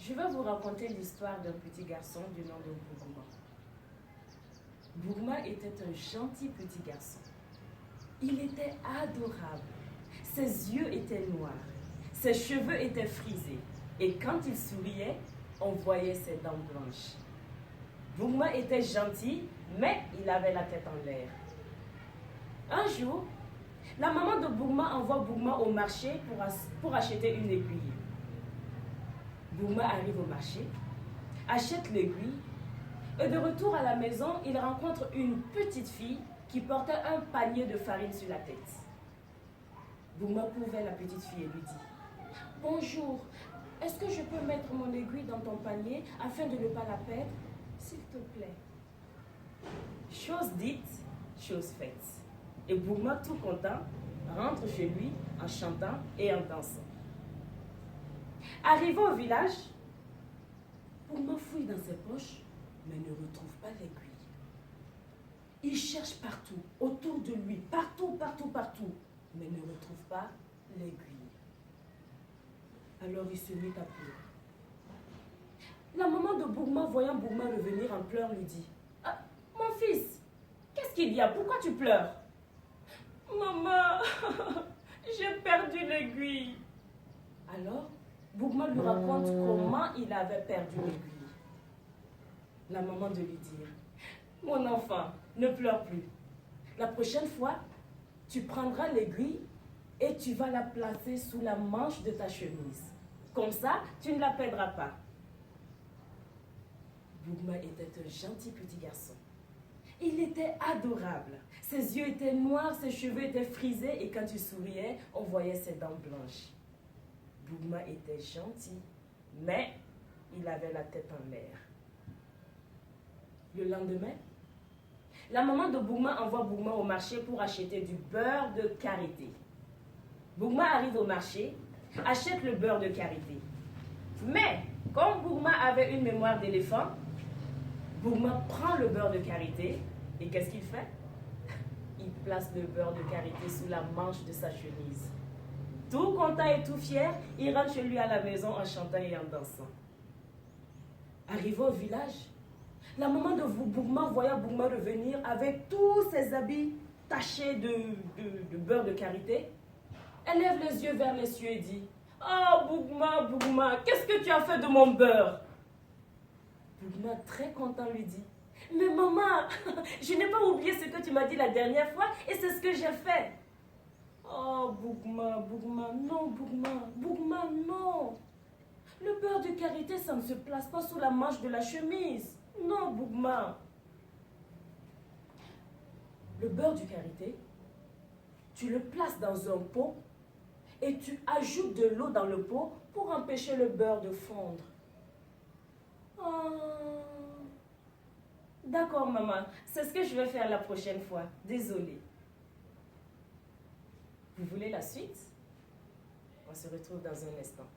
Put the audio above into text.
Je vais vous raconter l'histoire d'un petit garçon du nom de Bougma. Bougma était un gentil petit garçon. Il était adorable. Ses yeux étaient noirs. Ses cheveux étaient frisés. Et quand il souriait, on voyait ses dents blanches. Bougma était gentil, mais il avait la tête en l'air. Un jour, la maman de Bougma envoie Bougma au marché pour acheter une aiguille. Bougma arrive au marché, achète l'aiguille et de retour à la maison, il rencontre une petite fille qui portait un panier de farine sur la tête. Bougma court vers la petite fille et lui dit « Bonjour, est-ce que je peux mettre mon aiguille dans ton panier afin de ne pas la perdre, s'il te plaît ?» Chose dite, chose faite. Et Bougma, tout content, rentre chez lui en chantant et en dansant. Arrivé au village, Bougma fouille dans ses poches, mais ne retrouve pas l'aiguille. Il cherche partout, autour de lui, partout, mais ne retrouve pas l'aiguille. Alors il se mit à pleurer. La maman de Bougma, voyant Bougma revenir en pleurs, lui dit « Ah, mon fils, qu'est-ce qu'il y a? Pourquoi tu pleures ?»« Maman, j'ai perdu l'aiguille. » Alors, Bougma lui raconte comment il avait perdu l'aiguille. La maman de lui dire « Mon enfant, ne pleure plus. La prochaine fois, tu prendras l'aiguille et tu vas la placer sous la manche de ta chemise. Comme ça, tu ne la perdras pas. » Bougma était un gentil petit garçon. Il était adorable. Ses yeux étaient noirs, ses cheveux étaient frisés et quand il souriait, on voyait ses dents blanches. Bougma était gentil, mais il avait la tête en l'air. Le lendemain, la maman de Bougma envoie Bougma au marché pour acheter du beurre de karité. Bougma arrive au marché, achète le beurre de karité. Mais, comme Bougma avait une mémoire d'éléphant, Bougma prend le beurre de karité et qu'est-ce qu'il fait? Il place le beurre de karité sous la manche de sa chemise. Tout content et tout fier, il rentre chez lui à la maison en chantant et en dansant. Arrivé au village, la maman de Bougma, voyant Bougma revenir avec tous ses habits tachés de beurre de karité, elle lève les yeux vers les cieux et dit « Oh Bougma, Bougma, qu'est-ce que tu as fait de mon beurre ?» Bougma, très content, lui dit « Mais maman, je n'ai pas oublié ce que tu m'as dit la dernière fois et c'est ce que j'ai fait. » Oh Bougma, Bougma, non Bougma, Bougma, non. Le beurre de karité, ça ne se place pas sous la manche de la chemise. Non Bougma. Le beurre du karité, tu le places dans un pot et tu ajoutes de l'eau dans le pot pour empêcher le beurre de fondre. Oh. D'accord maman, c'est ce que je vais faire la prochaine fois. Désolée. Vous voulez la suite? On se retrouve dans un instant.